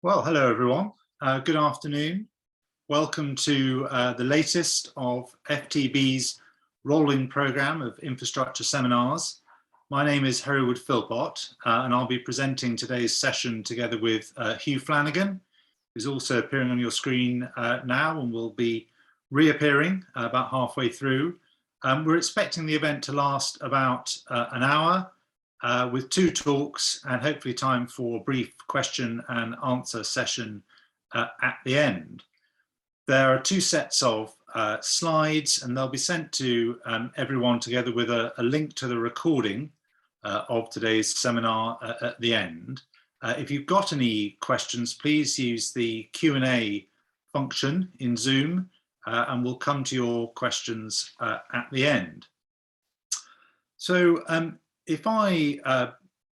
Well, hello everyone. Good afternoon. Welcome to the latest of FTB's rolling programme of infrastructure seminars. My name is Hereward Phillpot, and I'll be presenting today's session together with Hugh Flanagan, who's also appearing on your screen now and will be reappearing about halfway through. We're expecting the event to last about an hour. With two talks and hopefully time for a brief question and answer session at the end. There are two sets of slides and they'll be sent to everyone together with a link to the recording of today's seminar at the end. If you've got any questions, please use the Q&A function in Zoom and we'll come to your questions at the end. So, if I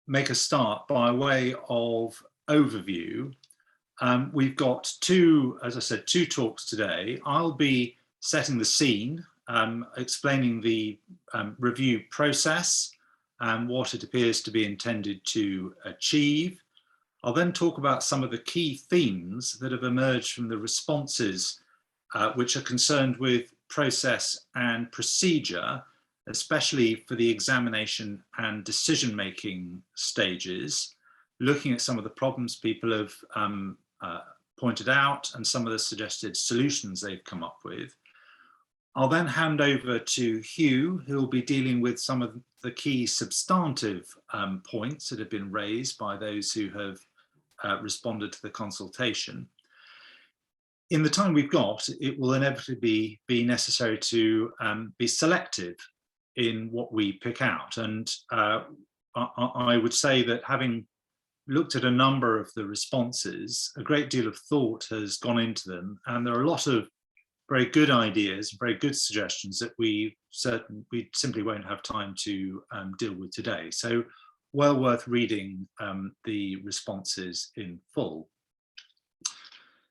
make a start by way of overview, we've got as I said, two talks today. I'll be setting the scene, explaining the review process and what it appears to be intended to achieve. I'll then talk about some of the key themes that have emerged from the responses which are concerned with process and procedure, especially for the examination and decision-making stages, looking at some of the problems people have pointed out and some of the suggested solutions they've come up with. I'll then hand over to Hugh, who will be dealing with some of the key substantive points that have been raised by those who have responded to the consultation. In the time we've got, it will inevitably be necessary to be selective in what we pick out, and I would say that having looked at a number of the responses, a great deal of thought has gone into them, and there are a lot of very good ideas, very good suggestions that we simply won't have time to deal with today. So well worth reading the responses in full.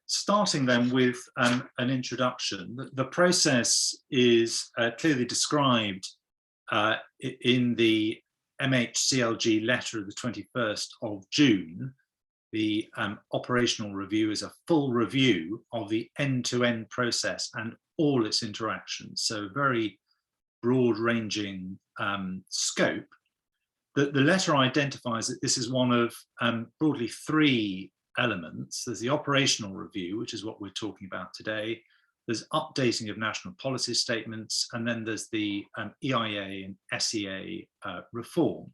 Starting then with an introduction, the process is clearly described in the MHCLG letter of the 21st of June. The operational review is a full review of the end-to-end process and all its interactions, so very broad-ranging scope. The letter identifies that this is one of broadly three elements. There's the operational review, which is what we're talking about today. There's updating of national policy statements, and then there's the EIA and SEA reform.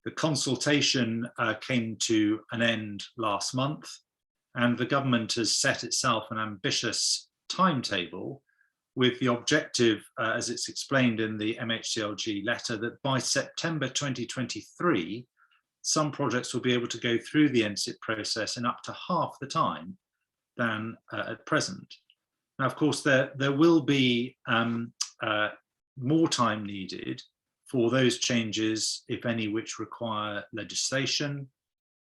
The consultation came to an end last month, and the government has set itself an ambitious timetable with the objective, as it's explained in the MHCLG letter, that by September 2023, some projects will be able to go through the NSIP process in up to half the time than at present. Now, of course, there will be more time needed for those changes, if any, which require legislation,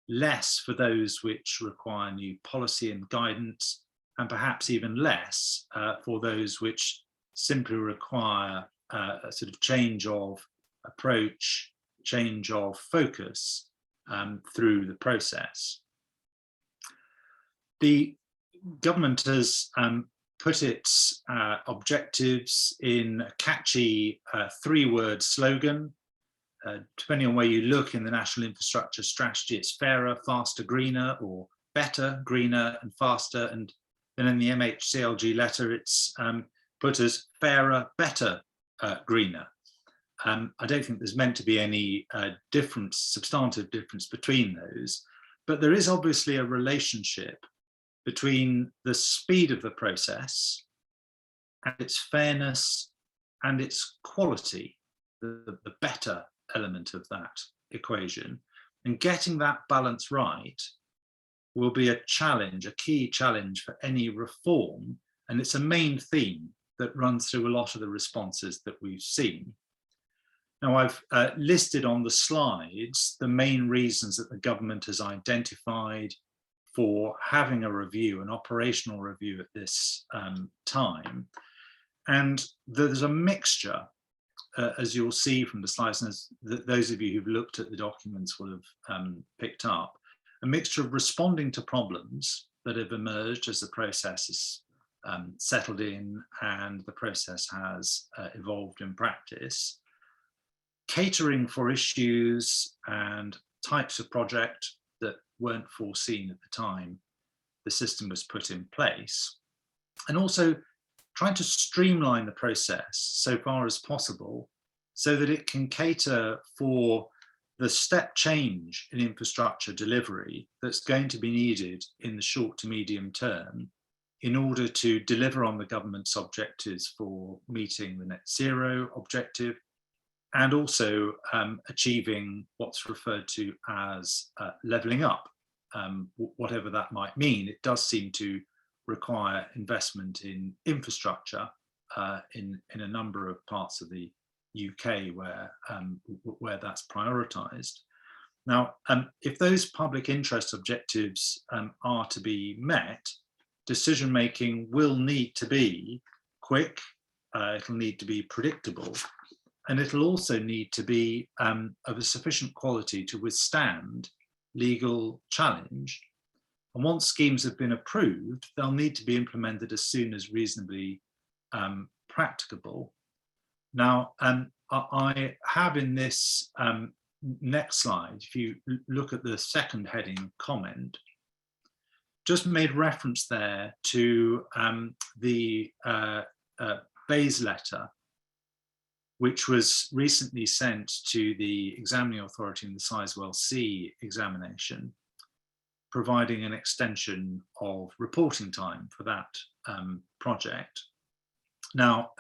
less for those which require new policy and guidance, and perhaps even less for those which simply require a sort of change of approach, change of focus through the process. The government has put its objectives in a catchy three-word slogan. Depending on where you look in the National Infrastructure Strategy, it's fairer, faster, greener, or better, greener and faster. And then in the MHCLG letter, it's put as fairer, better, greener. I don't think there's meant to be any substantive difference between those, but there is obviously a relationship between the speed of the process and its fairness and its quality, the better element of that equation. And getting that balance right will be a challenge, a key challenge for any reform. And it's a main theme that runs through a lot of the responses that we've seen. Now, I've listed on the slides the main reasons that the government has identified for having a review, an operational review at this time. And there's a mixture, as you'll see from the slides, and as those of you who've looked at the documents will have picked up, a mixture of responding to problems that have emerged as the process is settled in and the process has evolved in practice, catering for issues and types of project that weren't foreseen at the time the system was put in place, and also trying to streamline the process so far as possible so that it can cater for the step change in infrastructure delivery that's going to be needed in the short to medium term in order to deliver on the government's objectives for meeting the net zero objective and also achieving what's referred to as levelling up. Whatever that might mean, it does seem to require investment in infrastructure in a number of parts of the UK where that's prioritised. Now, if those public interest objectives are to be met, decision making will need to be quick, it'll need to be predictable, and it'll also need to be of a sufficient quality to withstand legal challenge. And once schemes have been approved, they'll need to be implemented as soon as reasonably practicable. Now, I have in this next slide, if you look at the second heading, comment, just made reference there to the Bayes letter, which was recently sent to the examining authority in the Sizewell C examination, providing an extension of reporting time for that project. Now,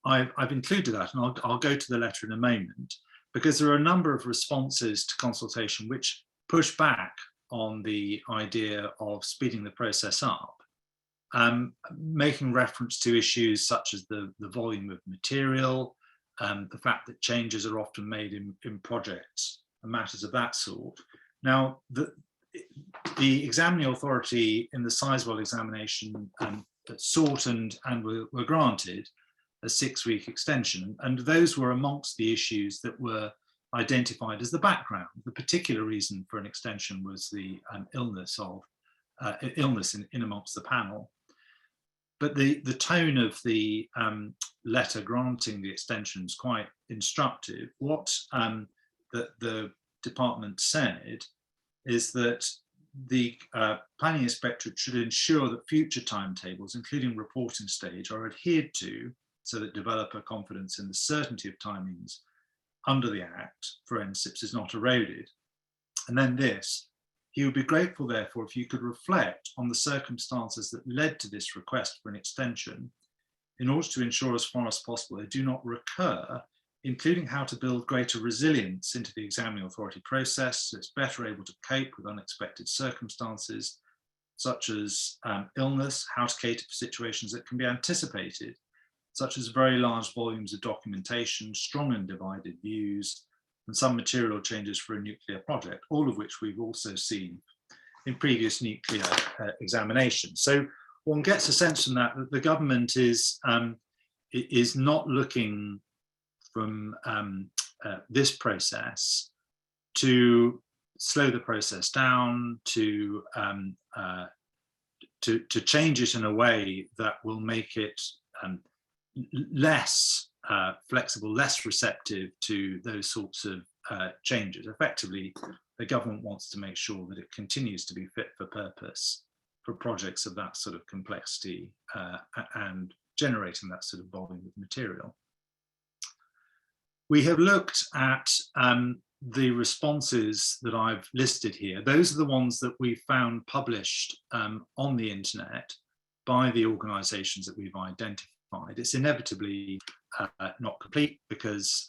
I've included that, and I'll go to the letter in a moment, because there are a number of responses to consultation which push back on the idea of speeding the process up, making reference to issues such as the volume of material, the fact that changes are often made in projects and matters of that sort. Now, the examining authority in the Sizewell examination sought and were granted a 6-week extension, and those were amongst the issues that were identified as the background. The particular reason for an extension was the illness in amongst the panel. But the tone of the letter granting the extension is quite instructive. What the department said is that the planning inspectorate should ensure that future timetables, including reporting stage, are adhered to so that developer confidence in the certainty of timings under the Act for NSIPs is not eroded. And then this, he would be grateful, therefore, if you could reflect on the circumstances that led to this request for an extension in order to ensure as far as possible they do not recur, including how to build greater resilience into the examining authority process so it's better able to cope with unexpected circumstances such as illness, how to cater for situations that can be anticipated, such as very large volumes of documentation, strong and divided views, and some material changes for a nuclear project, all of which we've also seen in previous nuclear examinations. So one gets a sense from that the government is not looking from this process to slow the process down, to change it in a way that will make it less flexible, less receptive to those sorts of changes. Effectively, the government wants to make sure that it continues to be fit for purpose for projects of that sort of complexity and generating that sort of volume of material. We have looked at the responses that I've listed here. Those are the ones that we found published on the internet by the organisations that we've identified. It's inevitably not complete because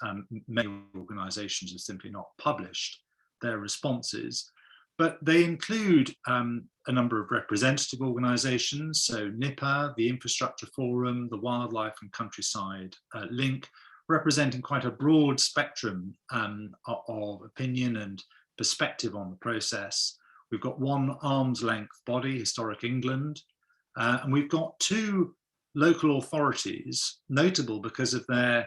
many organisations have simply not published their responses, but they include a number of representative organisations, so NIPA, the Infrastructure Forum, the Wildlife and Countryside Link, representing quite a broad spectrum of opinion and perspective on the process. We've got one arm's length body, Historic England, and we've got two local authorities, notable because of their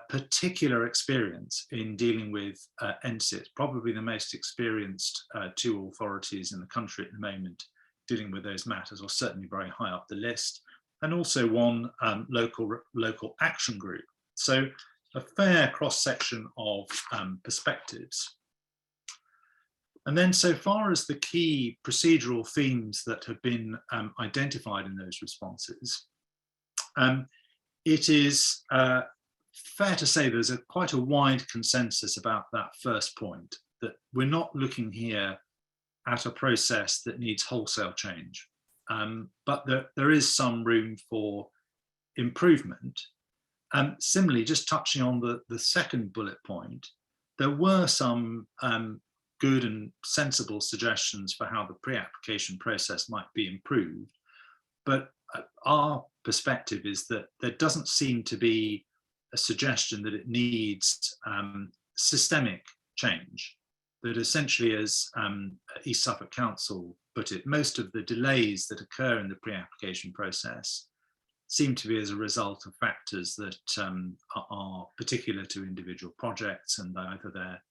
particular experience in dealing with NSIP, probably the most experienced two authorities in the country at the moment dealing with those matters, or certainly very high up the list, and also one local action group. So a fair cross-section of perspectives. And then so far as the key procedural themes that have been identified in those responses, it is fair to say there's quite a wide consensus about that first point, that we're not looking here at a process that needs wholesale change, but there is some room for improvement. Similarly, just touching on the second bullet point, there were some good and sensible suggestions for how the pre-application process might be improved. But our perspective is that there doesn't seem to be a suggestion that it needs systemic change, that essentially, as East Suffolk Council put it, most of the delays that occur in the pre-application process seem to be as a result of factors that are particular to individual projects, and either their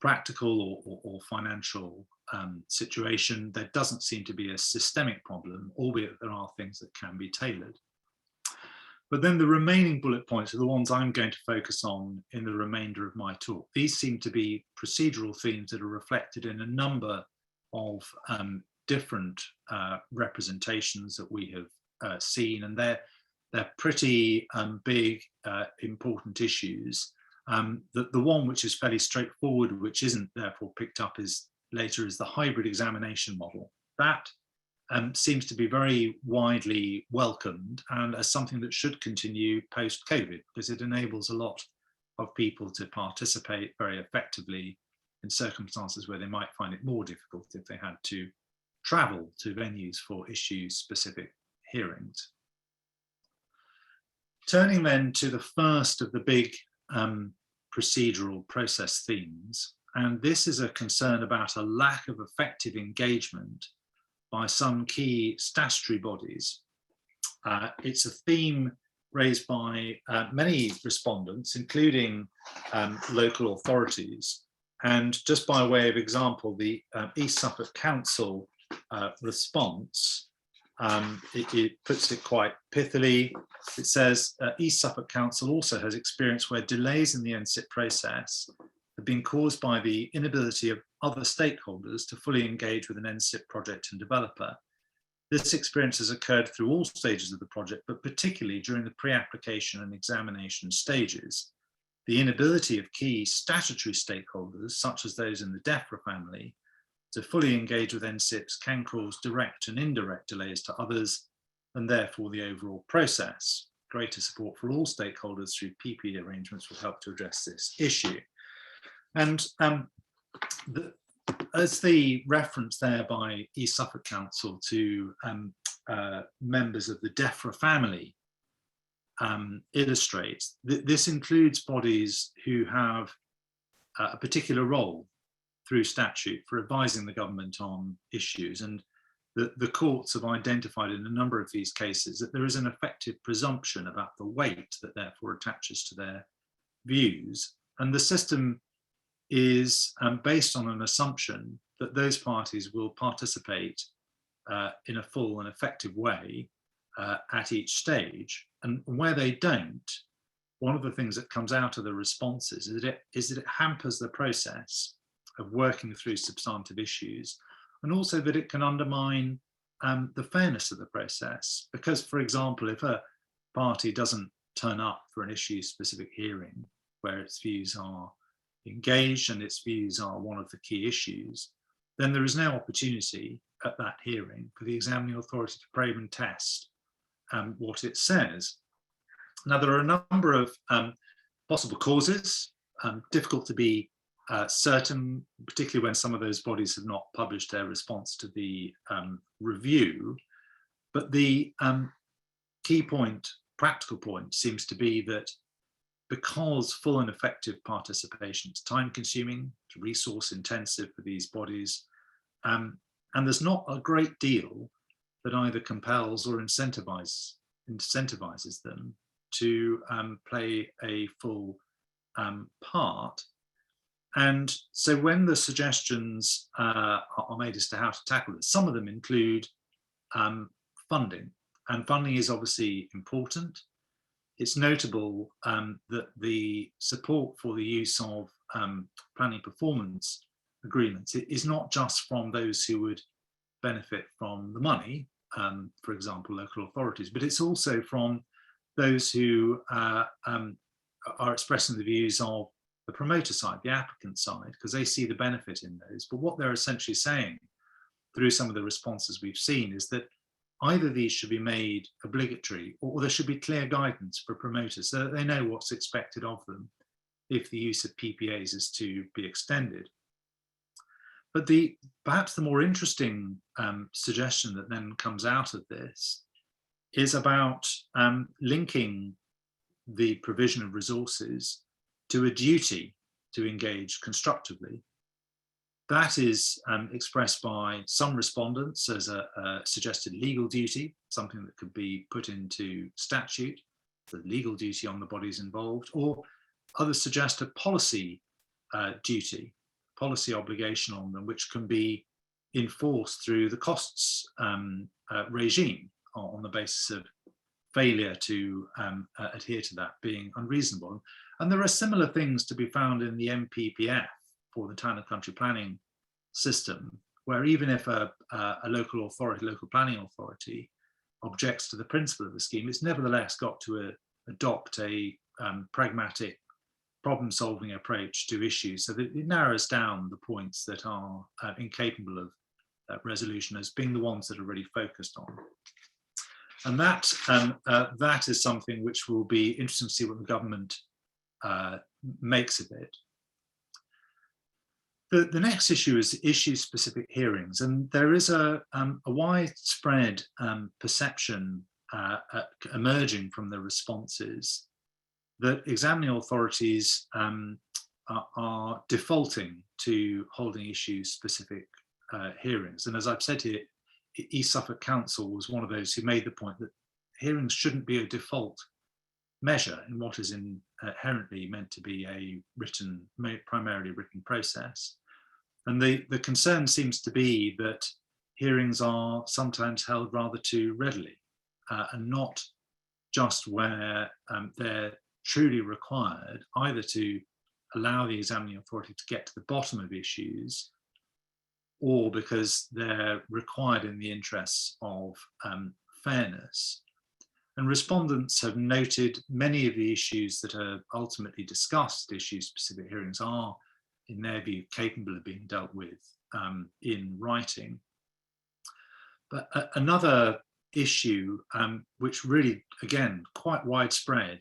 practical or financial situation. There doesn't seem to be a systemic problem, albeit there are things that can be tailored. But then the remaining bullet points are the ones I'm going to focus on in the remainder of my talk. These seem to be procedural themes that are reflected in a number of different representations that we have seen, and they're pretty big, important issues. The one which is fairly straightforward, which isn't therefore picked up later, is the hybrid examination model. That seems to be very widely welcomed, and as something that should continue post-COVID, because it enables a lot of people to participate very effectively in circumstances where they might find it more difficult if they had to travel to venues for issue-specific hearings. Turning then to the first of the big procedural process themes, and this is a concern about a lack of effective engagement by some key statutory bodies. It's a theme raised by many respondents, including local authorities. And just by way of example, the East Suffolk Council response, it puts it quite pithily. It says, East Suffolk Council also has experience where delays in the NSIP process have been caused by the inability of other stakeholders to fully engage with an NSIP project and developer. This experience has occurred through all stages of the project, but particularly during the pre-application and examination stages. The inability of key statutory stakeholders, such as those in the DEFRA family, to fully engage with NSIPs can cause direct and indirect delays to others, and therefore the overall process. Greater support for all stakeholders through PP arrangements will help to address this issue. And as the reference there by East Suffolk Council to members of the DEFRA family illustrates, this includes bodies who have a particular role through statute for advising the government on issues. And the courts have identified in a number of these cases that there is an effective presumption about the weight that therefore attaches to their views. And the system is based on an assumption that those parties will participate in a full and effective way at each stage. And where they don't, one of the things that comes out of the responses is that it hampers the process of working through substantive issues, and also that it can undermine the fairness of the process. Because, for example, if a party doesn't turn up for an issue-specific hearing where its views are engaged and its views are one of the key issues, then there is no opportunity at that hearing for the examining authority to probe and test what it says. Now, there are a number of possible causes, difficult to be certain, particularly when some of those bodies have not published their response to the review. But the key point, practical point, seems to be that because full and effective participation is time consuming, resource intensive for these bodies, and there's not a great deal that either compels or incentivizes them, to play a full part. And so when the suggestions are made as to how to tackle this, some of them include funding, and funding is obviously important. It's notable that the support for the use of planning performance agreements is not just from those who would benefit from the money, for example, local authorities, but it's also from those who are expressing the views of the promoter side, the applicant side, because they see the benefit in those. But what they're essentially saying through some of the responses we've seen is that either these should be made obligatory, or there should be clear guidance for promoters so that they know what's expected of them if the use of PPAs is to be extended. But perhaps the more interesting suggestion that then comes out of this is about linking the provision of resources to a duty to engage constructively. That is expressed by some respondents as a suggested legal duty, something that could be put into statute, the legal duty on the bodies involved, or others suggest a policy duty, policy obligation on them, which can be enforced through the costs regime on the basis of failure to adhere to that being unreasonable. And there are similar things to be found in the MPPF for the town and country planning system, where even if a local authority, local planning authority, objects to the principle of the scheme, it's nevertheless got to adopt a pragmatic problem-solving approach to issues, so that it narrows down the points that are incapable of resolution as being the ones that are really focused on. And that is something which will be interesting to see what the government makes of it. The next issue is issue-specific hearings, and there is a widespread perception emerging from the responses that examining authorities are defaulting to holding issue-specific hearings. And as I've said here, East Suffolk Council was one of those who made the point that hearings shouldn't be a default measure in what is inherently meant to be a primarily written process. And the concern seems to be that hearings are sometimes held rather too readily and not just where they're truly required, either to allow the examining authority to get to the bottom of issues, or because they're required in the interests of fairness. And respondents have noted many of the issues that are ultimately discussed, issue-specific hearings, are, in their view, capable of being dealt with in writing. But another issue, which really, again, quite widespread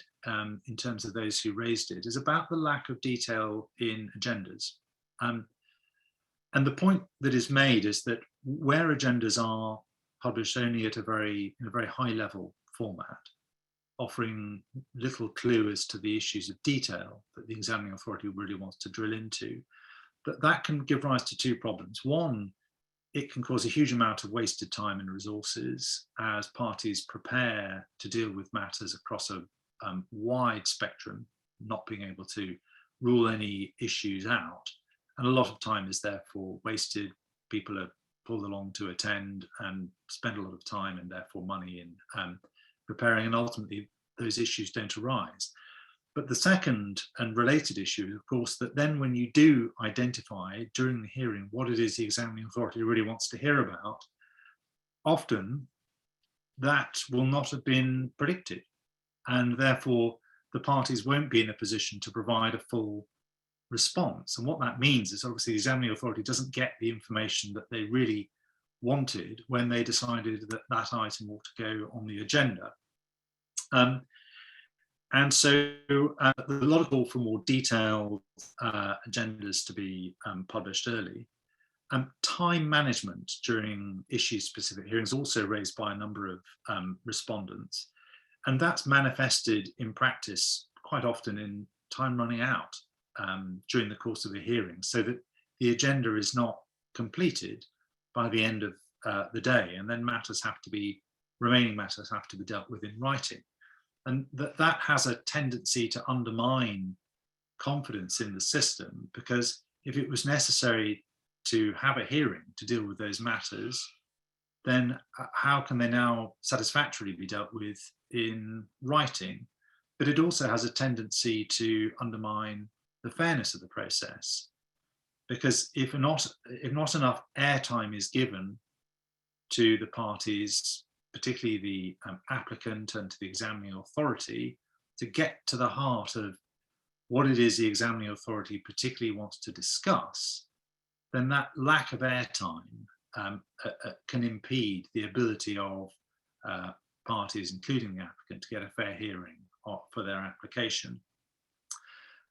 in terms of those who raised it, is about the lack of detail in agendas. And the point that is made is that where agendas are published only at a very high level format, offering little clue as to the issues of detail that the examining authority really wants to drill into, that can give rise to two problems. One, it can cause a huge amount of wasted time and resources as parties prepare to deal with matters across a wide spectrum, not being able to rule any issues out. And a lot of time is therefore wasted. People are pulled along to attend and spend a lot of time and therefore money in preparing, and ultimately those issues don't arise. But the second and related issue is, of course, that then when you do identify during the hearing what it is the examining authority really wants to hear about, often that will not have been predicted, and therefore the parties won't be in a position to provide a full response. And what that means is obviously the examining authority doesn't get the information that they really wanted when they decided that that item ought to go on the agenda. And so there's a lot of call for more detailed agendas to be published early. Time management during issue-specific hearings also raised by a number of respondents. And that's manifested in practice quite often in time running out during the course of a hearing, so that the agenda is not completed by the end of the day, and then remaining matters have to be dealt with in writing. and that has a tendency to undermine confidence in the system, because if it was necessary to have a hearing to deal with those matters, then how can they now satisfactorily be dealt with in writing? But it also has a tendency to undermine the fairness of the process, because if not enough airtime is given to the parties, particularly the applicant and to the examining authority, to get to the heart of what it is the examining authority particularly wants to discuss, then that lack of airtime can impede the ability of parties, including the applicant, to get a fair hearing for their application.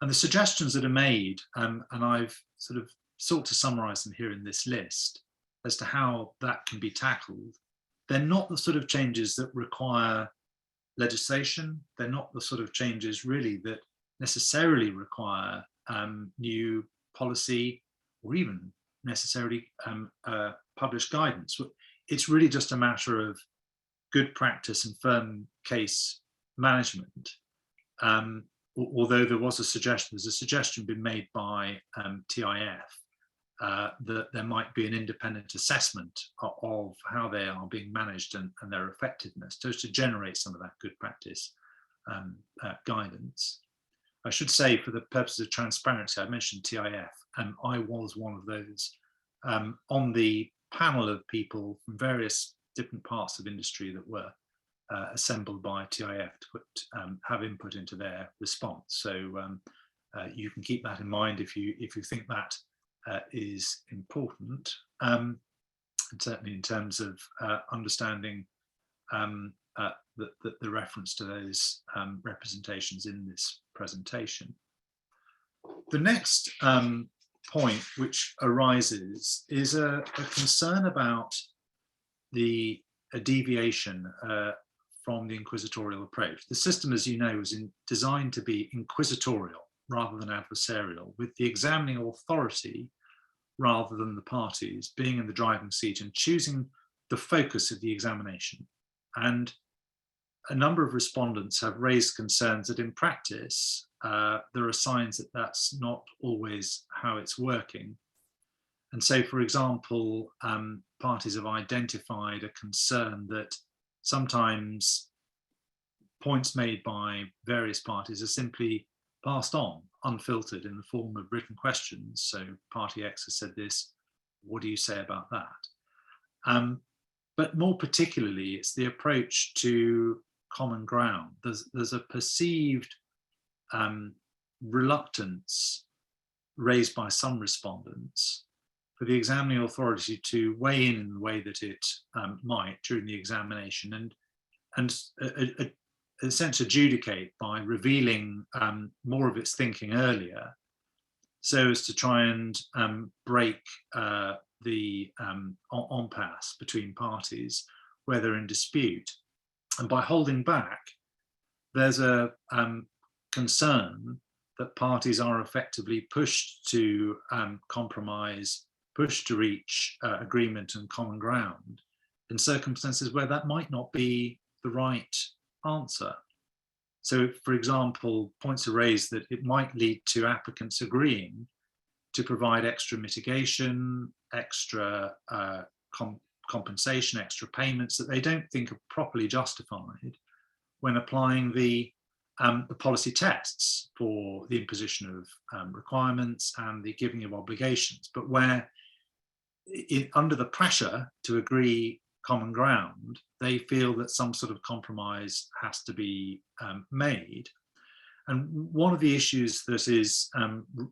And the suggestions that are made, and I've sort of sought to summarize them here in this list as to how that can be tackled, they're not the sort of changes that require legislation. They're not the sort of changes really that necessarily require new policy or even necessarily published guidance. It's really just a matter of good practice and firm case management. Although there's a suggestion been made by TIF that there might be an independent assessment of how they are being managed and their effectiveness, just to generate some of that good practice guidance. I should say, for the purposes of transparency, I mentioned TIF, and I was one of those on the panel of people from various different parts of industry that were assembled by TIF to have input into their response. So you can keep that in mind if you think that is important, and certainly in terms of understanding the reference to those representations in this presentation. The next point which arises is a concern about a deviation from the inquisitorial approach. The system, as you know, is designed to be inquisitorial rather than adversarial, with the examining authority rather than the parties being in the driving seat and choosing the focus of the examination. And a number of respondents have raised concerns that in practice, there are signs that that's not always how it's working. And so, for example, parties have identified a concern that sometimes points made by various parties are simply passed on, unfiltered, in the form of written questions. So party X has said this, what do you say about that? But more particularly, it's the approach to common ground. There's a perceived reluctance raised by some respondents for the examining authority to weigh in the way that it might during the examination and in a sense adjudicate by revealing more of its thinking earlier, so as to try and break the impasse between parties where they're in dispute. And by holding back, there's a concern that parties are effectively pushed to compromise, pushed to reach agreement and common ground in circumstances where that might not be the right answer. So, for example, points are raised that it might lead to applicants agreeing to provide extra mitigation, extra compensation, extra payments that they don't think are properly justified when applying the policy tests for the imposition of requirements and the giving of obligations, but where under the pressure to agree common ground, they feel that some sort of compromise has to be made. And one of the issues that is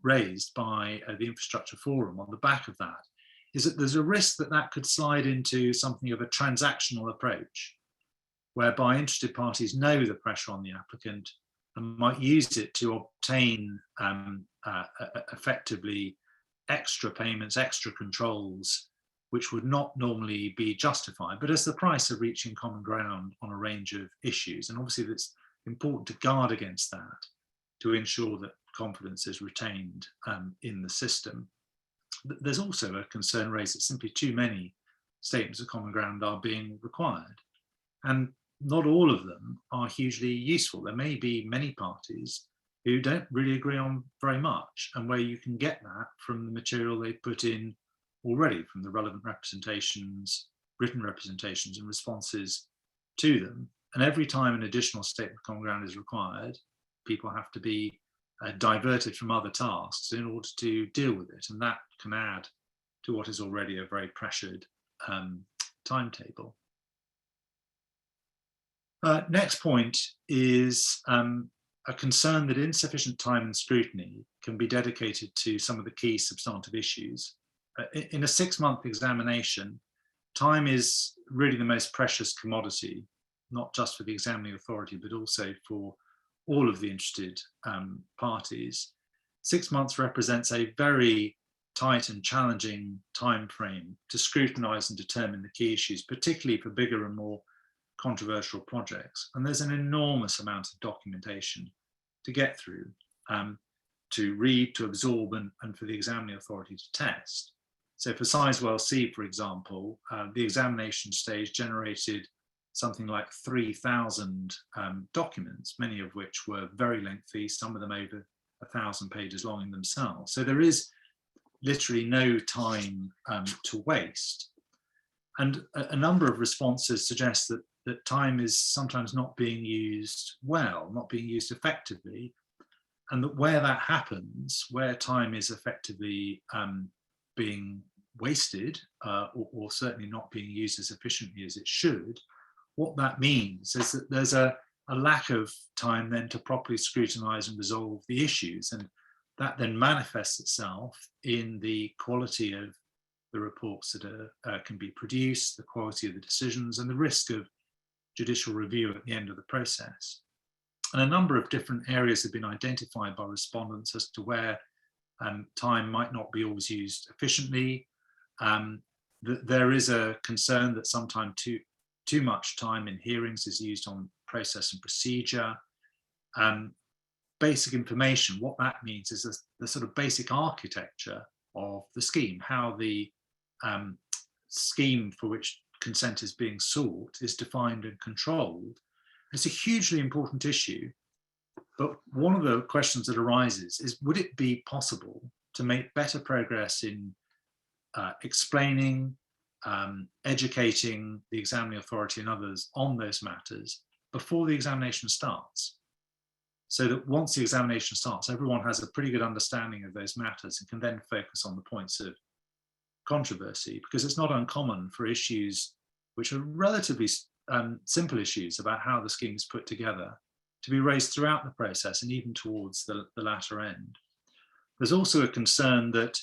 raised by the Infrastructure Forum on the back of that is that there's a risk that that could slide into something of a transactional approach, whereby interested parties know the pressure on the applicant and might use it to obtain effectively extra payments, extra controls, which would not normally be justified, but as the price of reaching common ground on a range of issues. And obviously it's important to guard against that, to ensure that confidence is retained in the system. There's also a concern raised that simply too many statements of common ground are being required. And not all of them are hugely useful. There may be many parties who don't really agree on very much, and where you can get that from the material they put in already, from the relevant representations, written representations and responses to them. And every time an additional statement of common ground is required, people have to be diverted from other tasks in order to deal with it. And that can add to what is already a very pressured timetable. Next point is a concern that insufficient time and scrutiny can be dedicated to some of the key substantive issues. In a 6-month examination, time is really the most precious commodity, not just for the examining authority, but also for all of the interested parties. 6 months represents a very tight and challenging time frame to scrutinise and determine the key issues, particularly for bigger and more controversial projects. And there's an enormous amount of documentation to get through, to read, to absorb, and for the examining authority to test. So for Sizewell C, for example, the examination stage generated something like 3,000 documents, many of which were very lengthy, some of them over 1,000 pages long in themselves. So there is literally no time to waste. And a number of responses suggest that time is sometimes not being used well, not being used effectively, and that where that happens, where time is effectively being wasted, or certainly not being used as efficiently as it should, what that means is that there's a lack of time then to properly scrutinise and resolve the issues, and that then manifests itself in the quality of the reports that can be produced, the quality of the decisions, and the risk of judicial review at the end of the process. And a number of different areas have been identified by respondents as to where time might not be always used efficiently. There is a concern that sometimes too much time in hearings is used on process and procedure. Basic information, what that means is the sort of basic architecture of the scheme, how the scheme for which consent is being sought is defined and controlled. It's a hugely important issue, but one of the questions that arises is, would it be possible to make better progress in explaining, educating the examining authority and others on those matters before the examination starts? So that once the examination starts, everyone has a pretty good understanding of those matters and can then focus on the points of controversy, because it's not uncommon for issues which are relatively simple issues about how the scheme is put together to be raised throughout the process and even towards the latter end. There's also a concern that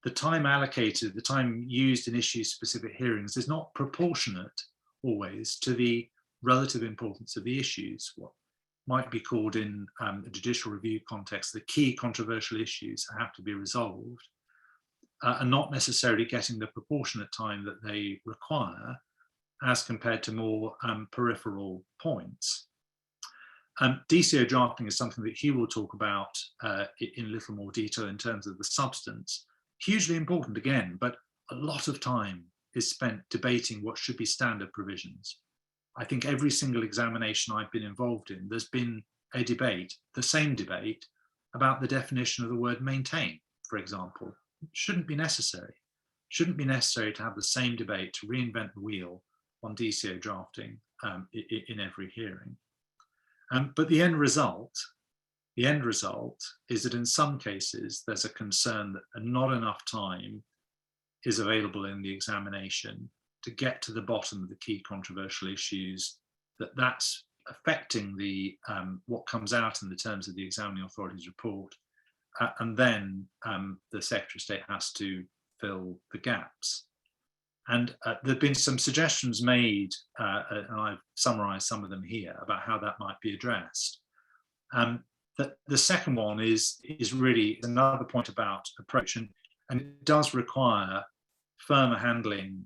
the time allocated, the time used in issue-specific hearings is not proportionate always to the relative importance of the issues, what might be called in a judicial review context the key controversial issues that have to be resolved, and not necessarily getting the proportionate time that they require as compared to more peripheral points. DCO drafting is something that Hugh will talk about in a little more detail in terms of the substance. Hugely important again, but a lot of time is spent debating what should be standard provisions. I think every single examination I've been involved in, there's been a debate, the same debate, about the definition of the word maintain, for example. It shouldn't be necessary. Shouldn't be necessary to have the same debate, to reinvent the wheel on DCO drafting in every hearing. But the end result is that in some cases there's a concern that not enough time is available in the examination to get to the bottom of the key controversial issues, that's affecting the what comes out in the terms of the examining authority's report, and then the Secretary of State has to fill the gaps. And there have been some suggestions made, and I've summarised some of them here, about how that might be addressed. The second one is really another point about approach, and it does require firmer handling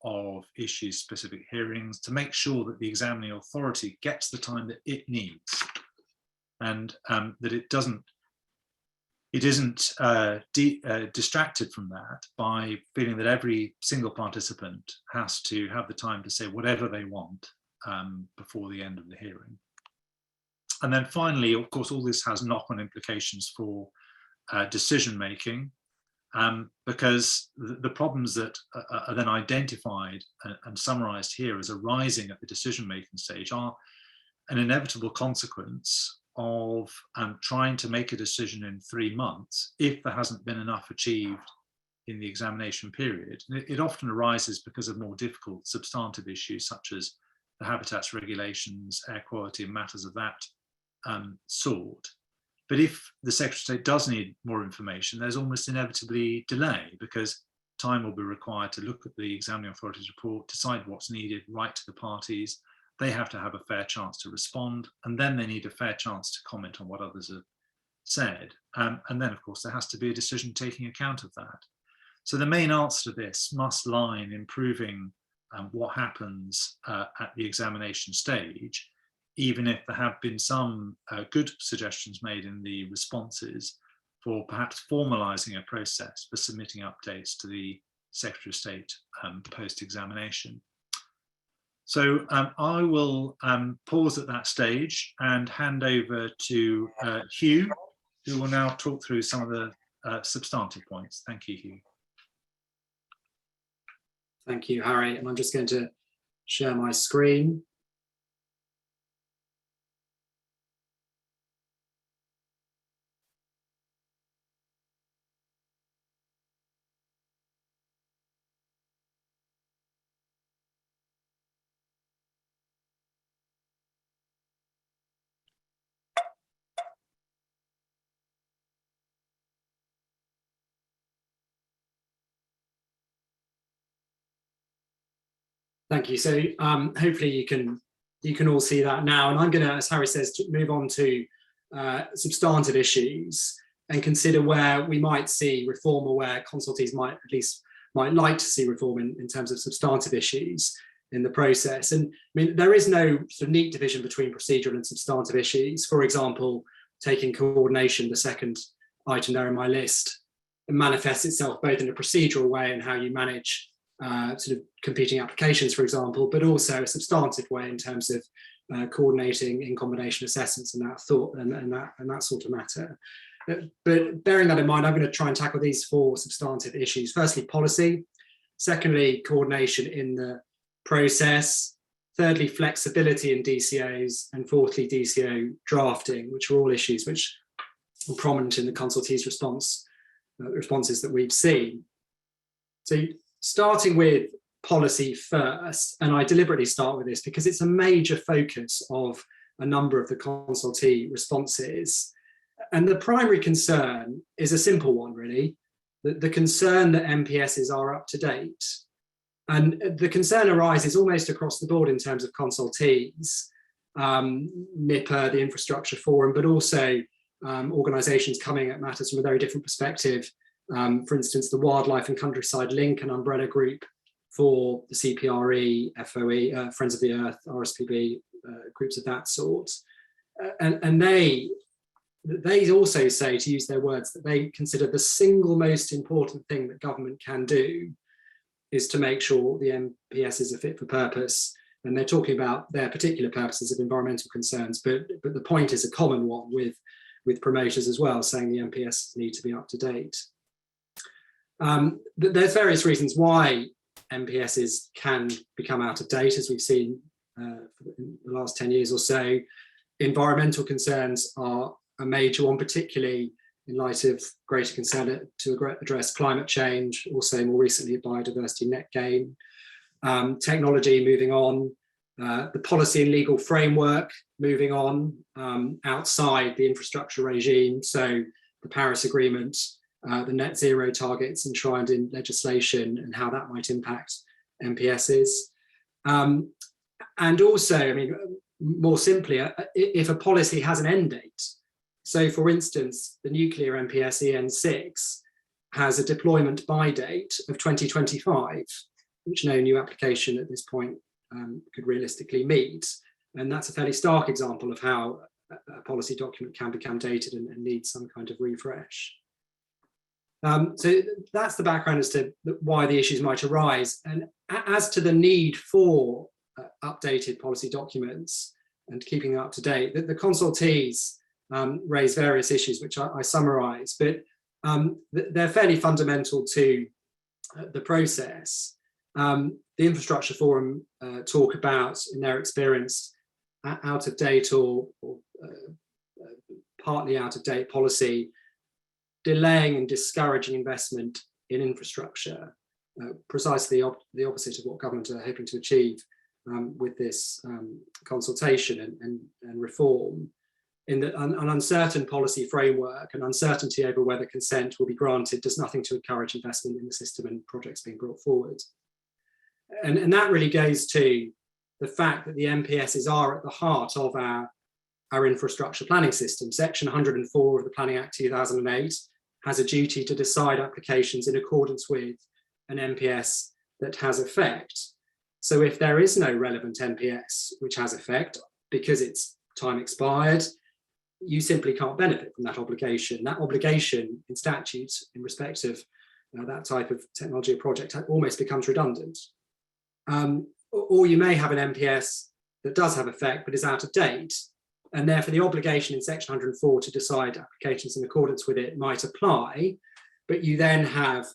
of issue-specific hearings to make sure that the examining authority gets the time that it needs, and that it isn't distracted from that by feeling that every single participant has to have the time to say whatever they want before the end of the hearing. And then finally, of course, all this has knock-on implications for decision making, because the problems that are then identified and summarized here as arising at the decision making stage are an inevitable consequence of trying to make a decision in 3 months if there hasn't been enough achieved in the examination period. It often arises because of more difficult substantive issues such as the habitats regulations, air quality, and matters of that sort. But if the Secretary of State does need more information, there's almost inevitably delay, because time will be required to look at the examining authority's report, decide what's needed, write to the parties. They have to have a fair chance to respond, and then they need a fair chance to comment on what others have said. And then, of course, there has to be a decision taking account of that. So the main answer to this must lie in improving what happens at the examination stage, even if there have been some good suggestions made in the responses for perhaps formalising a process for submitting updates to the Secretary of State post-examination. So I will pause at that stage and hand over to Hugh, who will now talk through some of the substantive points. Thank you, Hugh. Thank you, Harry. And I'm just going to share my screen. Thank you. So hopefully you can all see that now. And I'm going to, as Harry says, to move on to substantive issues and consider where we might see reform, or where consultees might like to see reform in terms of substantive issues in the process. And I mean, there is no sort of neat division between procedural and substantive issues. For example, taking coordination, the second item there in my list, it manifests itself both in a procedural way and how you manage sort of competing applications, for example, but also a substantive way in terms of coordinating in combination assessments and that thought and that sort of matter. But bearing that in mind, I'm going to try and tackle these 4 substantive issues. Firstly, policy. Secondly, coordination in the process. Thirdly, flexibility in DCOs. And fourthly, DCO drafting, which are all issues which are prominent in the consultees' responses that we've seen. So starting with policy first, and I deliberately start with this because it's a major focus of a number of the consultee responses. And the primary concern is a simple one, really, the concern that MPSs are up to date. And the concern arises almost across the board in terms of consultees, NIPA, the Infrastructure Forum, but also organisations coming at matters from a very different perspective. For instance, the Wildlife and Countryside Link, an umbrella group for the CPRE, FOE, Friends of the Earth, RSPB, groups of that sort. And they also say, to use their words, that they consider the single most important thing that government can do is to make sure the MPSs are fit for purpose. And they're talking about their particular purposes of environmental concerns, but the point is a common one with promoters as well, saying the MPS need to be up to date. There's various reasons why MPSs can become out of date, as we've seen in the last 10 years or so. Environmental concerns are a major one, particularly in light of greater concern to address climate change, also more recently biodiversity net gain. Technology moving on, the policy and legal framework moving on outside the infrastructure regime, so the Paris Agreement, the net zero targets enshrined in legislation and how that might impact MPSs. And also, I mean, more simply, if a policy has an end date, so for instance, the nuclear MPS EN6 has a deployment by date of 2025, which no new application at this point could realistically meet. And that's a fairly stark example of how a policy document can become dated and needs some kind of refresh. So that's the background as to why the issues might arise. And as to the need for updated policy documents and keeping them up to date. The consultees raise various issues, which I summarise, but they're fairly fundamental to the process. The Infrastructure Forum talk about, in their experience, out of date or partly out of date policy delaying and discouraging investment in infrastructure, precisely the opposite of what government are hoping to achieve with this consultation and reform. In that an uncertain policy framework and uncertainty over whether consent will be granted does nothing to encourage investment in the system and projects being brought forward. And that really goes to the fact that the MPSs are at the heart of our infrastructure planning system. Section 104 of the Planning Act 2008 has a duty to decide applications in accordance with an MPS that has effect. So if there is no relevant MPS which has effect because it's time expired, you simply can't benefit from that obligation. That obligation in statute in respect of that type of technology or project almost becomes redundant. Or you may have an MPS that does have effect but is out of date, and therefore the obligation in section 104 to decide applications in accordance with it might apply, but you then have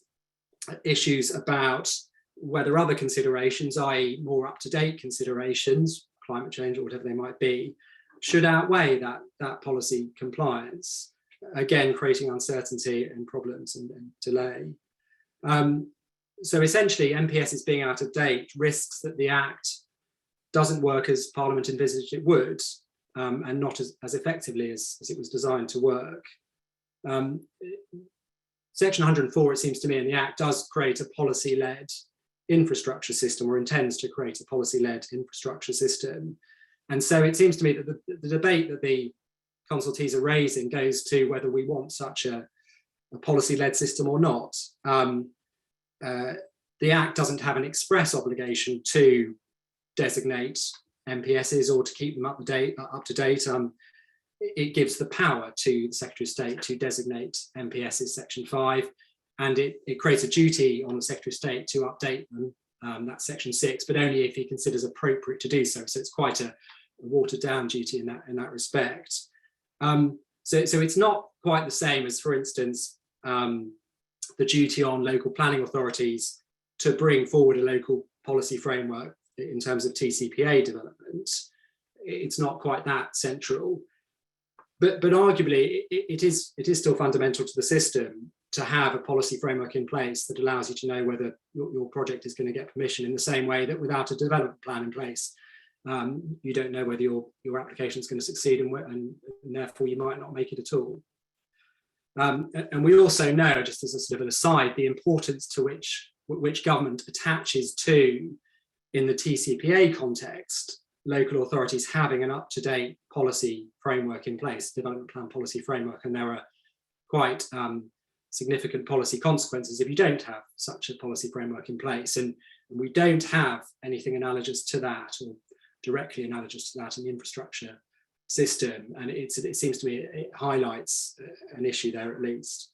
issues about whether other considerations, i.e. more up-to-date considerations, climate change or whatever they might be, should outweigh that policy compliance, again creating uncertainty and problems and delay. So essentially MPSs being out of date risks that the Act doesn't work as Parliament envisaged it would, and not as effectively as it was designed to work. Section 104, it seems to me, in the Act does create a policy-led infrastructure system, or intends to create a policy-led infrastructure system. And so it seems to me that the debate that the consultees are raising goes to whether we want such a policy-led system or not. The Act doesn't have an express obligation to designate MPSs or to keep them up to date. It gives the power to the Secretary of State to designate MPSs, Section 5, and it creates a duty on the Secretary of State to update them, that's Section 6, but only if he considers appropriate to do so. So it's quite a watered down duty in that respect. So it's not quite the same as, for instance, the duty on local planning authorities to bring forward a local policy framework in terms of TCPA development. It's not quite that central, but arguably it is still fundamental to the system to have a policy framework in place that allows you to know whether your project is going to get permission, in the same way that without a development plan in place, you don't know whether your application is going to succeed, and therefore you might not make it at all. And we also know, just as a sort of an aside, the importance to which government attaches to, in the TCPA context, local authorities having an up-to-date policy framework in place, development plan policy framework, and there are quite significant policy consequences if you don't have such a policy framework in place. And we don't have anything analogous to that, or directly analogous to that, in the infrastructure system. And it seems to me it highlights an issue there at least.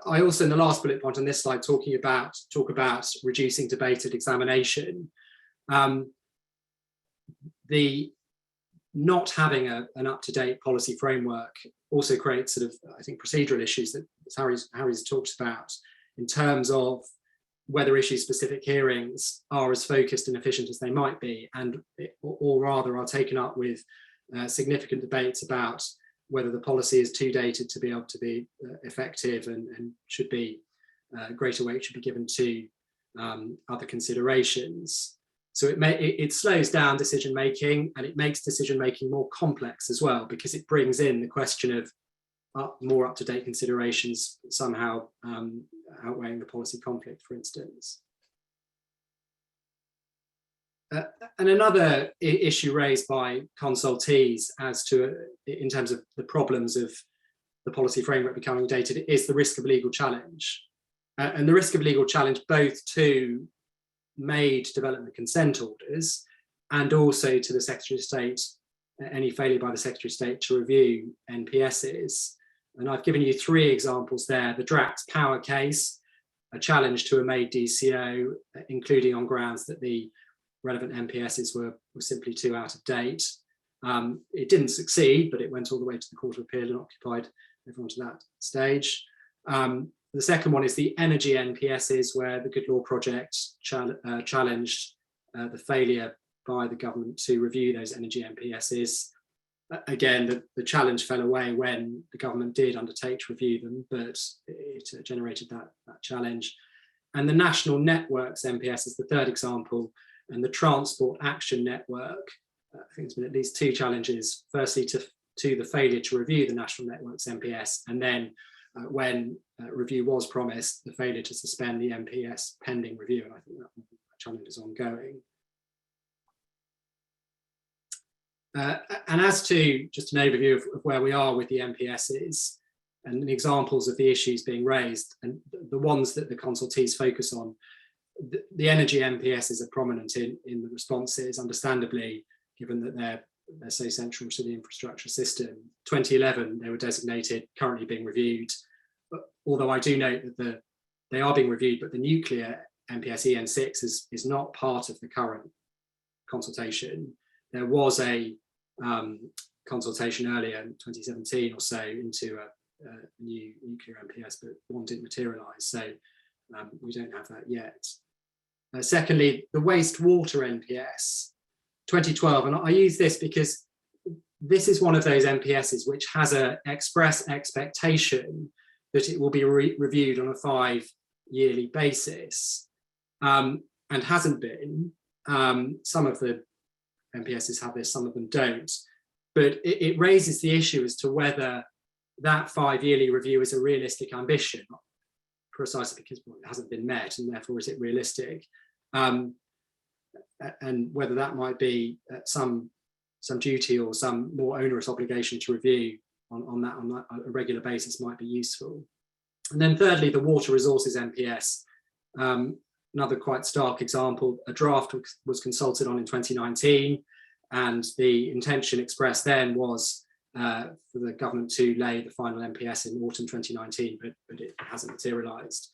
I also, in the last bullet point on this slide, talk about reducing debate at examination. The not having an up-to-date policy framework also creates sort of, I think, procedural issues that Harry's talked about, in terms of whether issue-specific hearings are as focused and efficient as they might be, or rather are taken up with significant debates about whether the policy is too dated to be able to be effective, and should be greater weight should be given to other considerations. So it slows down decision making, and it makes decision making more complex as well, because it brings in the question of more up-to-date considerations somehow outweighing the policy conflict, for instance. And another issue raised by consultees in terms of the problems of the policy framework becoming dated is the risk of legal challenge. And the risk of legal challenge both to made development consent orders and also to the Secretary of State, any failure by the Secretary of State to review NPSs. And I've given you three examples there. The Drax Power case, a challenge to a made DCO, including on grounds that the relevant MPSs were simply too out of date. It didn't succeed, but it went all the way to the Court of Appeal and occupied everyone to that stage. The second one is the energy NPSs, where the Good Law Project challenged the failure by the government to review those energy NPSs. Again, the challenge fell away when the government did undertake to review them, but it generated that challenge. And the National Networks NPS is the third example, and the Transport Action Network, I think there's been at least two challenges. Firstly, to the failure to review the National Networks NPS, and then when review was promised, the failure to suspend the NPS pending review, and I think that challenge is ongoing. And as to just an overview of where we are with the MPSs and examples of the issues being raised, and the ones that the consultees focus on, the energy MPSs are prominent in the responses, understandably, given that they're so central to the infrastructure system. 2011, they were designated, currently being reviewed, although I do note that they are being reviewed, but the nuclear MPS EN6 is not part of the current consultation. There was a consultation earlier in 2017 or so into a new nuclear MPS, but one didn't materialise, so we don't have that yet. Secondly, the wastewater NPS, 2012, and I use this because this is one of those MPSs which has an express expectation that it will be reviewed on a 5-yearly basis, and hasn't been. Some of the MPSs have this, some of them don't, but it raises the issue as to whether that 5-yearly review is a realistic ambition, precisely because it hasn't been met, and therefore is it realistic, and whether that might be some duty or some more onerous obligation to review on a regular basis might be useful. And then thirdly, the water resources MPS, another quite stark example. A draft was consulted on in 2019, and the intention expressed then was for the government to lay the final MPS in autumn 2019, but it hasn't materialised.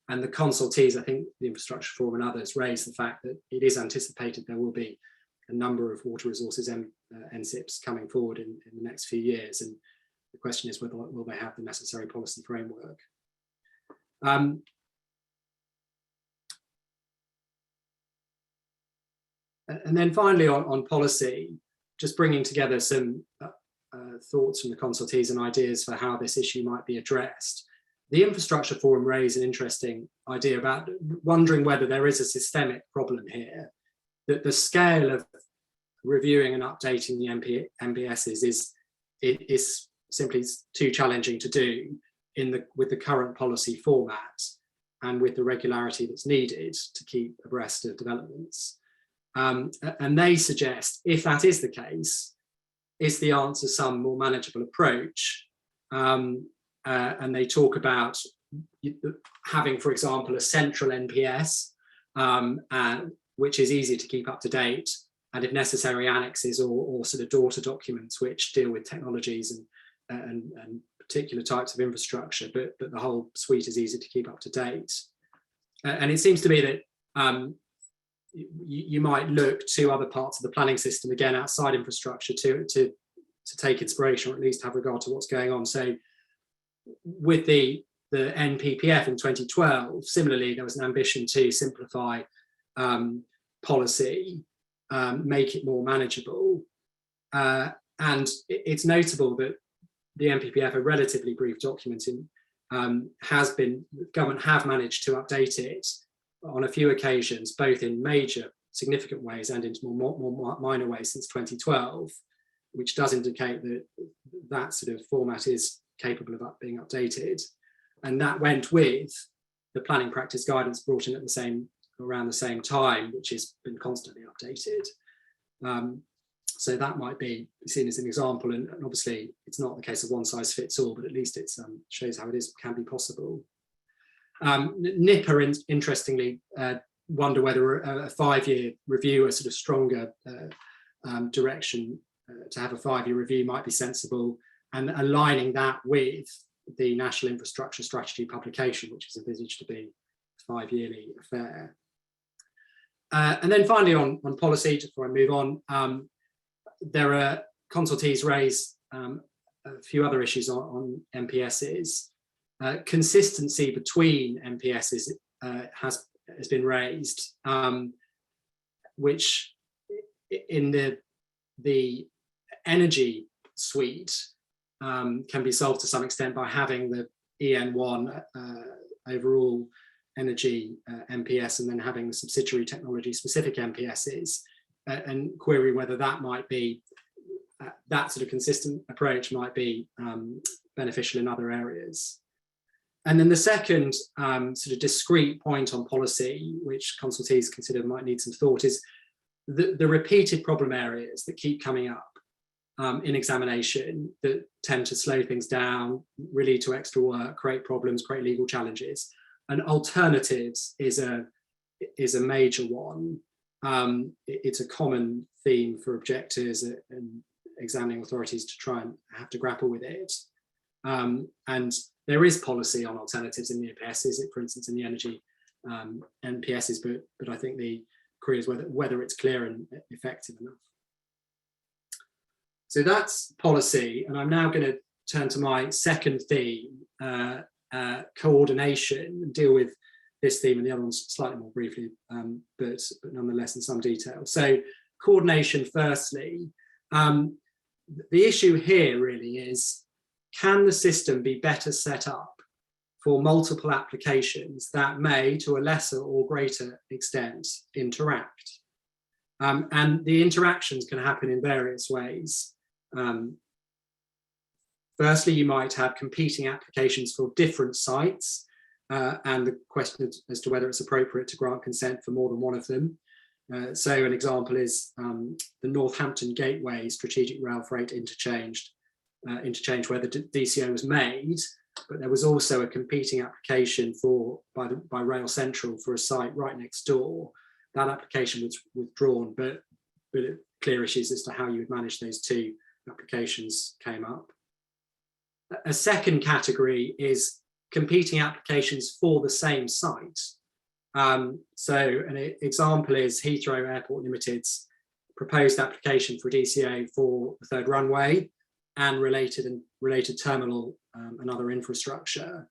And the consultees, I think the Infrastructure Forum and others, raised the fact that it is anticipated there will be a number of water resources NSIPs coming forward in the next few years, and the question is whether will they have the necessary policy framework. And then finally on policy, just bringing together some thoughts from the consultees and ideas for how this issue might be addressed. The Infrastructure Forum raised an interesting idea about wondering whether there is a systemic problem here, that the scale of reviewing and updating the MPSs is simply too challenging to do with the current policy format and with the regularity that's needed to keep abreast of developments. And they suggest, if that is the case, is the answer some more manageable approach? And they talk about having, for example, a central NPS, which is easier to keep up to date, and if necessary, annexes or sort of daughter documents which deal with technologies and particular types of infrastructure, but the whole suite is easy to keep up to date. And it seems to me that you might look to other parts of the planning system, again, outside infrastructure, to take inspiration, or at least have regard to what's going on. So with the NPPF in 2012, similarly, there was an ambition to simplify policy, make it more manageable. And it's notable that the NPPF, a relatively brief document, government have managed to update it on a few occasions, both in major significant ways and into more minor ways since 2012, which does indicate that that sort of format is capable of being updated. And that went with the planning practice guidance brought in at around the same time, which has been constantly updated. So that might be seen as an example, and obviously it's not the case of one size fits all, but at least it shows how it can be possible. NIPA, interestingly, wonder whether a 5-year review, a sort of stronger direction to have a 5-year review might be sensible, and aligning that with the National Infrastructure Strategy publication, which is envisaged to be 5-yearly affair. And then finally on policy, just before I move on, there are consultees raise a few other issues on MPSs. Consistency between MPSs has been raised, which in the energy suite can be solved to some extent by having the EN1 overall energy MPS and then having the subsidiary technology specific MPSs, and query whether that might be, that sort of consistent approach might be beneficial in other areas. And then the second sort of discrete point on policy, which consultees consider might need some thought, is the repeated problem areas that keep coming up in examination that tend to slow things down, really lead to extra work, create problems, create legal challenges. And alternatives is a major one. It's a common theme for objectors and examining authorities to try and have to grapple with it. And there is policy on alternatives in the MPSs, for instance, in the energy MPSs, but I think the query is whether it's clear and effective enough. So that's policy, and I'm now going to turn to my second theme, coordination, and deal with this theme and the other ones slightly more briefly, but nonetheless in some detail. So coordination firstly, the issue here really is, can the system be better set up for multiple applications that may, to a lesser or greater extent, interact? And the interactions can happen in various ways. Firstly, you might have competing applications for different sites, and the question as to whether it's appropriate to grant consent for more than one of them. So an example is the Northampton Gateway Strategic Rail Freight interchange where the DCO was made, but there was also a competing application by Rail Central for a site right next door. That application was withdrawn, but clear issues as to how you would manage those two applications came up. A second category is competing applications for the same site. So an example is Heathrow Airport Limited's proposed application for DCO for the third runway and related terminal and other infrastructure,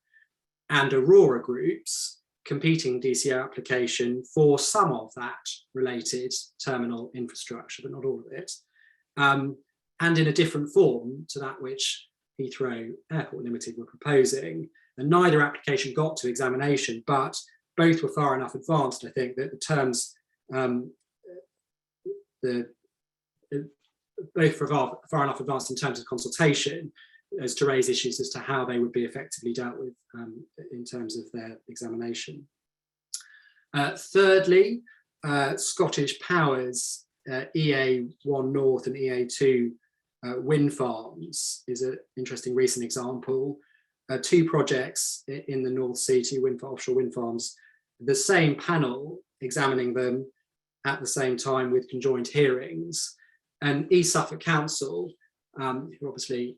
and Aurora Group's competing DCO application for some of that related terminal infrastructure, but not all of it, and in a different form to that which Heathrow Airport Limited were proposing. And neither application got to examination, but both were far enough advanced, I think, that the terms, both were far enough advanced in terms of consultation as to raise issues as to how they would be effectively dealt with in terms of their examination. Thirdly, Scottish Power's EA1 North and EA2 wind farms is an interesting recent example. Two projects in the North Sea, two offshore wind farms, the same panel examining them at the same time with conjoined hearings. And East Suffolk Council, who are obviously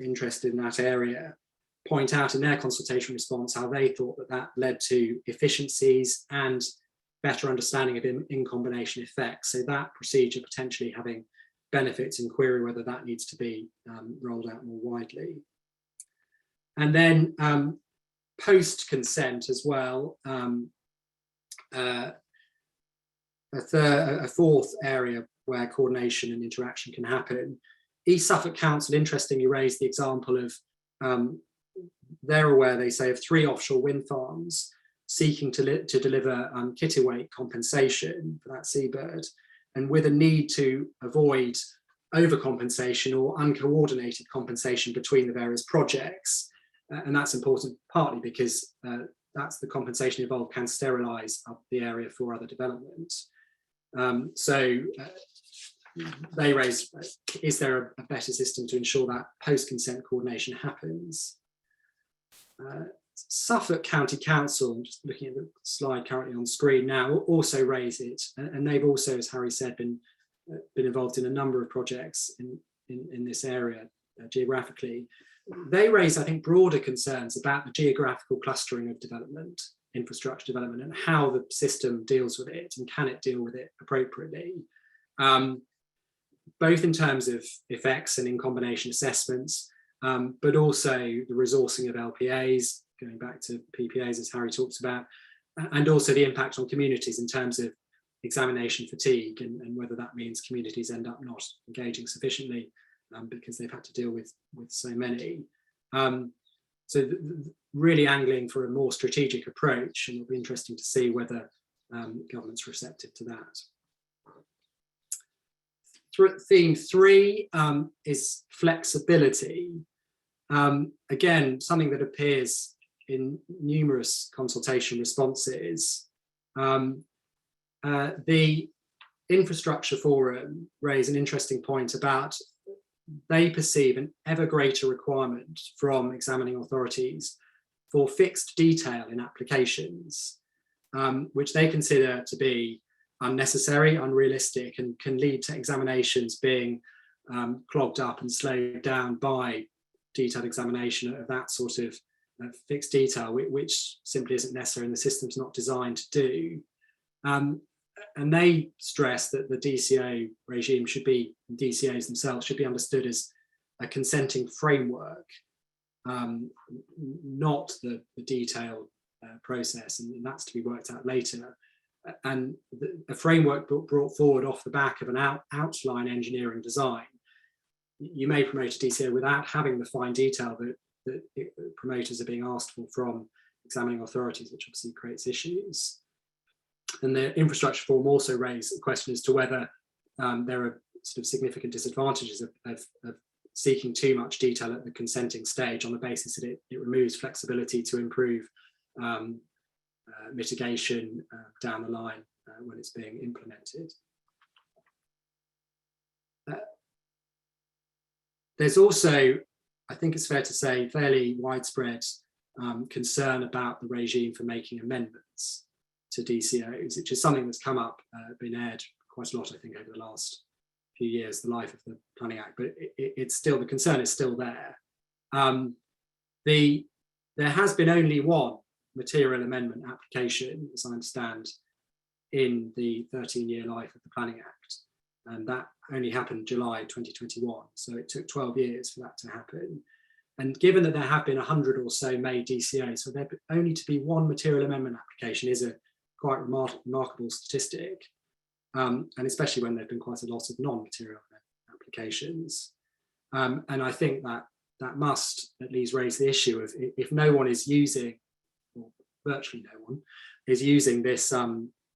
interested in that area, point out in their consultation response how they thought that led to efficiencies and better understanding of in-combination effects. So that procedure potentially having benefits in query whether that needs to be rolled out more widely. And then post-consent as well, a fourth area where coordination and interaction can happen. East Suffolk Council interestingly raised the example of, they're aware, they say, of 3 offshore wind farms seeking to deliver kittiwake compensation for that seabird, and with a need to avoid overcompensation or uncoordinated compensation between the various projects. And that's important partly because that's the compensation involved can sterilise up the area for other development. So they raise, is there a better system to ensure that post-consent coordination happens? Suffolk County Council, I'm just looking at the slide currently on screen now, also raise it, and they've also, as Harry said, been involved in a number of projects in this area geographically. They raise, I think, broader concerns about the geographical clustering of development infrastructure development and how the system deals with it, and can it deal with it appropriately, both in terms of effects and in combination assessments, but also the resourcing of LPAs, going back to PPAs as Harry talks about, and also the impact on communities in terms of examination fatigue, and whether that means communities end up not engaging sufficiently because they've had to deal with so many. So really angling for a more strategic approach, and it'll be interesting to see whether government's receptive to that. Theme 3 is flexibility. Again, something that appears in numerous consultation responses. The Infrastructure Forum raised an interesting point about they perceive an ever greater requirement from examining authorities for fixed detail in applications, which they consider to be unnecessary, unrealistic, and can lead to examinations being clogged up and slowed down by detailed examination of that sort of fixed detail, which simply isn't necessary and the system's not designed to do. And they stress that the DCO regime should be, DCOs themselves should be understood as a consenting framework, not the detailed process, and that's to be worked out later. And a framework brought forward off the back of an outline engineering design. You may promote a DCO without having the fine detail that promoters are being asked for from examining authorities, which obviously creates issues. And the Infrastructure Forum also raised the question as to whether there are sort of significant disadvantages of seeking too much detail at the consenting stage on the basis that it removes flexibility to improve mitigation down the line when it's being implemented. There's also, I think it's fair to say, fairly widespread concern about the regime for making amendments to DCOs, which is something that's come up, been aired quite a lot, I think, over the last few years, the life of the Planning Act, but it's still, the concern is still there. There has been only one material amendment application, as I understand, in the 13-year life of the Planning Act, and that only happened July 2021, so it took 12 years for that to happen. And given that there have been 100 or so made DCOs, so there only to be one material amendment application is a quite remarkable statistic, and especially when there have been quite a lot of non-material applications. And I think that must at least raise the issue of, if no one is using, or virtually no one is using this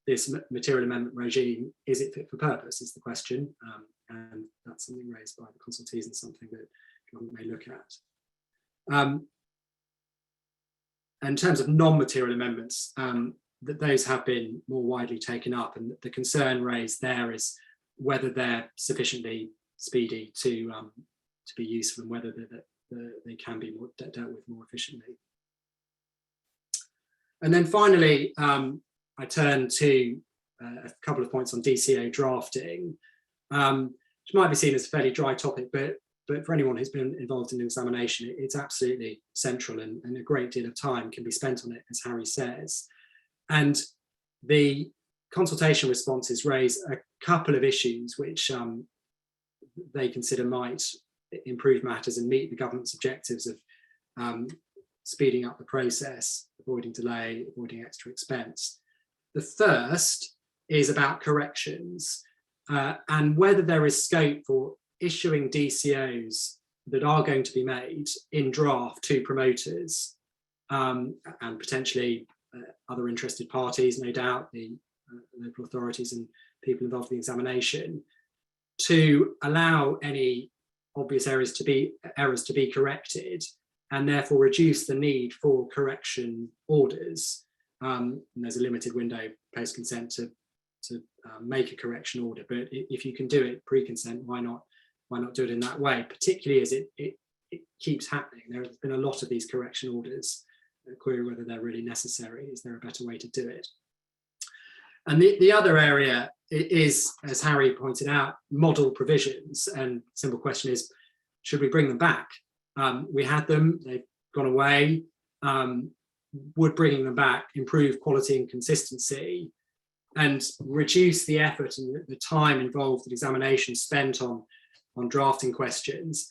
this material amendment regime, is it fit for purpose is the question, and that's something raised by the consultees and something that government may look at. In terms of non-material amendments, that those have been more widely taken up, and the concern raised there is whether they're sufficiently speedy to be useful, and whether they can be dealt with more efficiently. And then finally, I turn to a couple of points on DCO drafting, which might be seen as a fairly dry topic, but for anyone who's been involved in an examination, it's absolutely central, and a great deal of time can be spent on it, as Harry says. And the consultation responses raise a couple of issues which they consider might improve matters and meet the government's objectives of speeding up the process, avoiding delay, avoiding extra expense. The first is about corrections and whether there is scope for issuing DCOs that are going to be made in draft to promoters and potentially other interested parties, no doubt, the local authorities and people involved in the examination, to allow any obvious errors to be corrected, and therefore reduce the need for correction orders. And there's a limited window post-consent to make a correction order, but if you can do it pre-consent, why not do it in that way, particularly as it keeps happening. There has been a lot of these correction orders. Query whether they're really necessary. Is there a better way to do it? And the other area is, as Harry pointed out, model provisions. And simple question is, should we bring them back? We had them, they've gone away. would bringing them back improve quality and consistency and reduce the effort and the time involved in examination spent on drafting questions,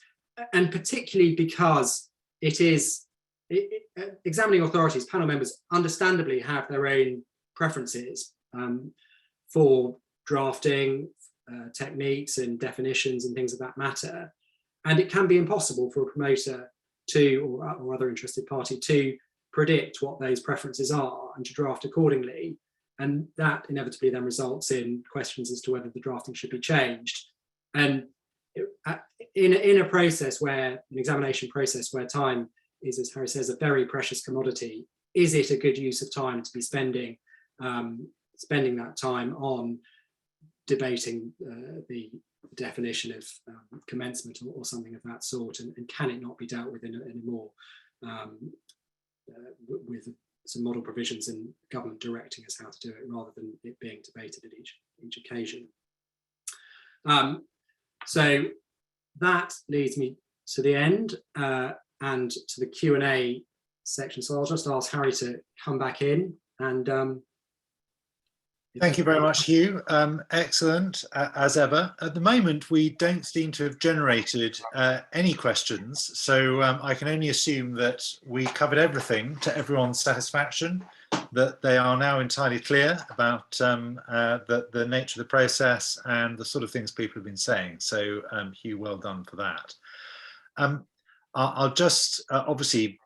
and particularly because examining authorities, panel members understandably have their own preferences for drafting techniques and definitions and things of that matter. And it can be impossible for a promoter to, or other interested party to predict what those preferences are and to draft accordingly. And that inevitably then results in questions as to whether the drafting should be changed. And in a process where, an examination process where time is, as Harry says, a very precious commodity, is it a good use of time to be spending that time on debating the definition of commencement or something of that sort, and can it not be dealt with in a more with some model provisions and government directing us how to do it, rather than it being debated at each occasion. So that leads me to the end and to the Q&A section. So I'll just ask Harry to come back in and thank you very much, Hugh. Excellent, as ever. At the moment, we don't seem to have generated any questions, so I can only assume that we covered everything to everyone's satisfaction, that they are now entirely clear about the nature of the process and the sort of things people have been saying. So, Hugh, well done for that. I'll just obviously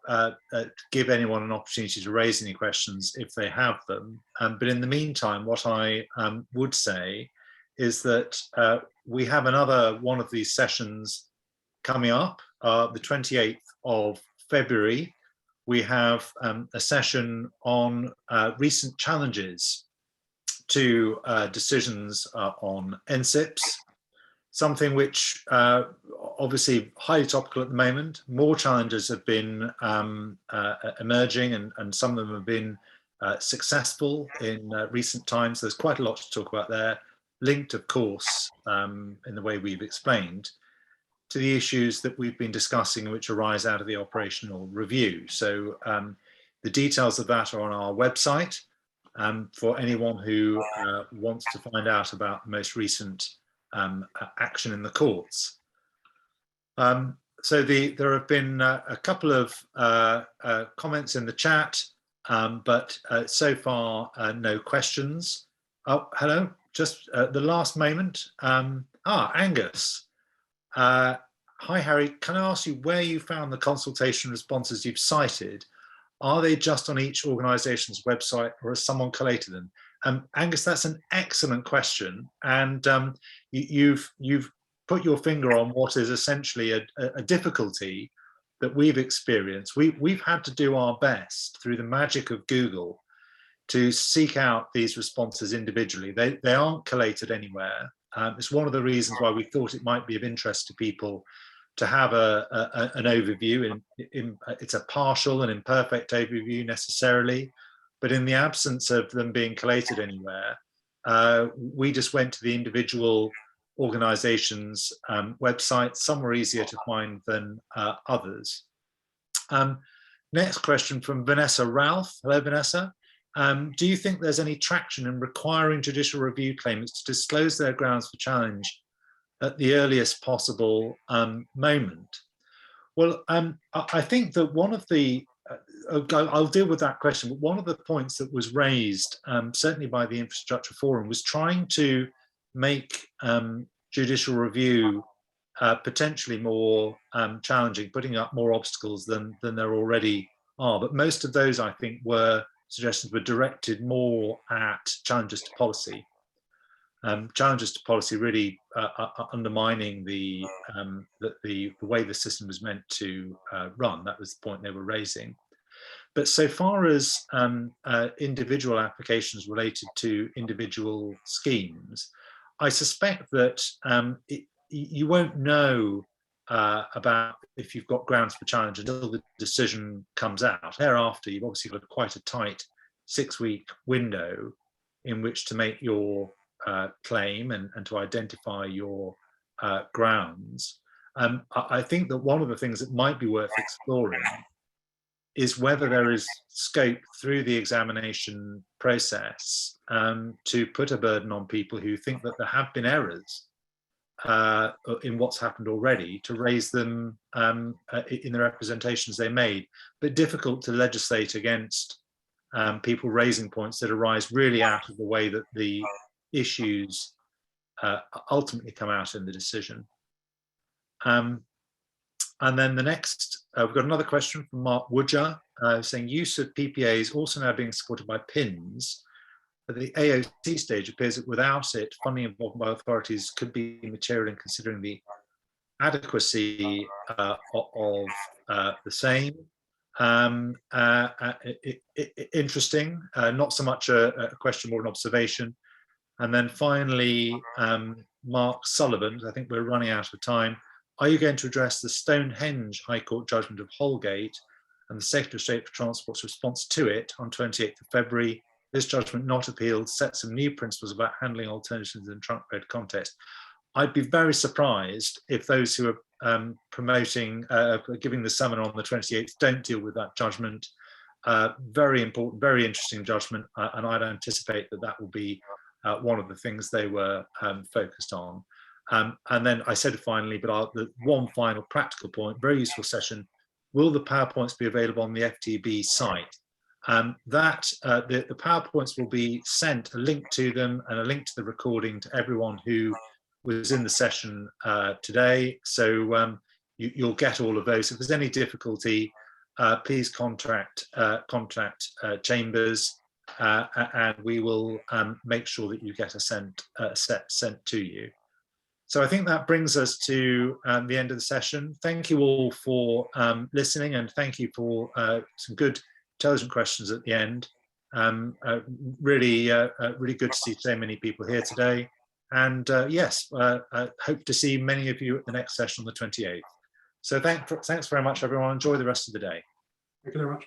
give anyone an opportunity to raise any questions if they have them. But in the meantime, what I would say is that we have another one of these sessions coming up, the 28th of February. We have a session on recent challenges to decisions on NSIPs, something which obviously highly topical at the moment. More challenges have been emerging, and some of them have been successful in recent times. There's quite a lot to talk about there, linked, of course, in the way we've explained, to the issues that we've been discussing which arise out of the operational review. So the details of that are on our website for anyone who wants to find out about the most recent action in the courts. So there have been a couple of comments in the chat, but so far no questions. Oh, hello, just the last moment. Angus. Hi, Harry. Can I ask you where you found the consultation responses you've cited? Are they just on each organisation's website, or has someone collated them? Angus, that's an excellent question, and you've put your finger on what is essentially a difficulty that we've experienced. We've had to do our best through the magic of Google to seek out these responses individually. They aren't collated anywhere. It's one of the reasons why we thought it might be of interest to people to have an overview. It's a partial and imperfect overview necessarily, but in the absence of them being collated anywhere, we just went to the individual organisations' websites. Some were easier to find than others. Next question from Vanessa Ralph. Hello, Vanessa. Do you think there's any traction in requiring judicial review claimants to disclose their grounds for challenge at the earliest possible moment? Well, I think that one of the, I'll deal with that question, but one of the points that was raised, certainly by the Infrastructure Forum, was trying to make judicial review potentially more challenging, putting up more obstacles than there already are. But most of those, I think, suggestions were directed more at challenges to policy. Challenges to policy really undermining the way the system was meant to run. That was the point they were raising. But so far as individual applications related to individual schemes, I suspect that you won't know about if you've got grounds for challenge until the decision comes out. Thereafter, you've obviously got quite a tight 6-week window in which to make your claim and to identify your grounds. I think that one of the things that might be worth exploring is whether there is scope through the examination process to put a burden on people who think that there have been errors in what's happened already, to raise them in the representations they made, but difficult to legislate against people raising points that arise really out of the way that the issues ultimately come out in the decision. And then the next, we've got another question from Mark Woodger saying use of PPA is also now being supported by PINs. At the AOC stage, it appears that without it, funding involved by authorities could be material in considering the adequacy of the same. Interesting, not so much a question, more an observation. And then finally, Mark Sullivan, I think we're running out of time. Are you going to address the Stonehenge High Court judgment of Holgate and the Secretary of State for Transport's response to it on 28th of February? This judgment not appealed sets some new principles about handling alternatives in the trunk road context. I'd be very surprised if those who are promoting, giving the summon on the 28th don't deal with that judgment. Very important, very interesting judgment, and I'd anticipate that that will be one of the things they were focused on. And then I said finally, but the one final practical point, very useful session, will the PowerPoints be available on the FTB site? The PowerPoints will be sent, a link to them and a link to the recording to everyone who was in the session today. So you'll get all of those. If there's any difficulty, please contact Chambers and we will make sure that you get a set sent to you. So I think that brings us to the end of the session. Thank you all for listening, and thank you for some good, intelligent questions at the end. Really good to see so many people here today. And yes, I hope to see many of you at the next session on the 28th. So thanks very much, everyone. Enjoy the rest of the day. Thank you very much.